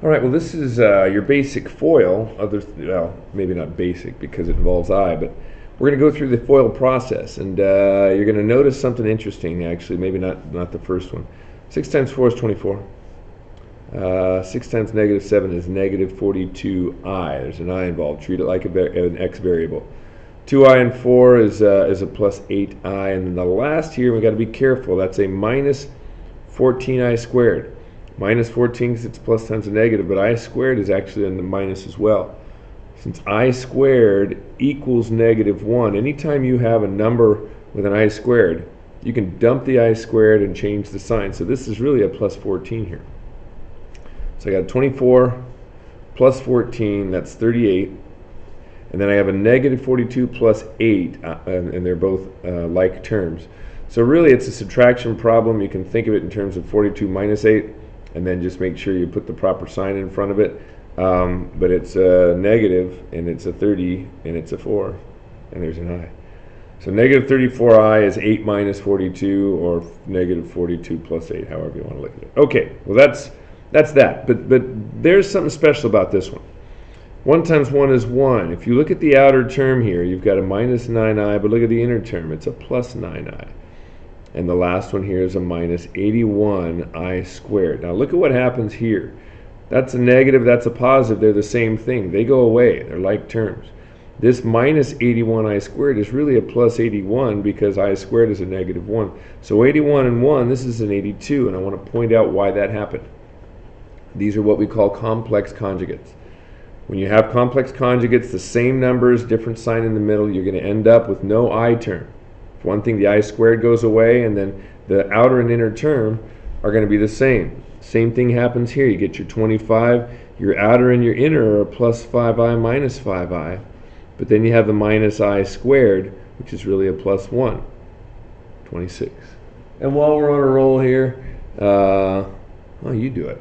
All right, well, this is your basic FOIL. Well, maybe not basic because it involves I, but we're going to go through the FOIL process, and you're going to notice something interesting, actually, maybe not the first one. 6 times 4 is 24. 6 times negative 7 is negative 42i. There's an I involved. Treat it like an x variable. 2i and 4 is a plus 8i, and then the last here, we got to be careful. That's a minus 14i squared. Minus 14 because it's plus times a negative, but I squared is actually in the minus as well. Since I squared equals negative 1, anytime you have a number with an I squared, you can dump the I squared and change the sign. So this is really a plus 14 here. So I got 24 plus 14, that's 38. And then I have a negative 42 plus 8, and they're both like terms. So really it's a subtraction problem. You can think of it in terms of 42 minus 8. And then just make sure you put the proper sign in front of it. But it's a negative, and it's a 30, and it's a 4, and there's an I. So negative 34i is 8 minus 42, or negative 42 plus 8, however you want to look at it. Okay, well that's that. But there's something special about this one. 1 times 1 is 1. If you look at the outer term here, you've got a minus 9i, but look at the inner term. It's a plus 9i. And the last one here is a minus 81i squared. Now look at what happens here. That's a negative, that's a positive. They're the same thing. They go away. They're like terms. This minus 81i squared is really a plus 81 because I squared is a negative 1. So 81 and 1, this is an 82, and I want to point out why that happened. These are what we call complex conjugates. When you have complex conjugates, the same numbers, different sign in the middle, you're going to end up with no I term. For one thing, the I squared goes away, and then the outer and inner term are going to be the same. Same thing happens here. You get your 25, your outer and your inner are plus 5i minus 5i, but then you have the minus I squared, which is really a plus 1, 26. And while we're on a roll here, you do it.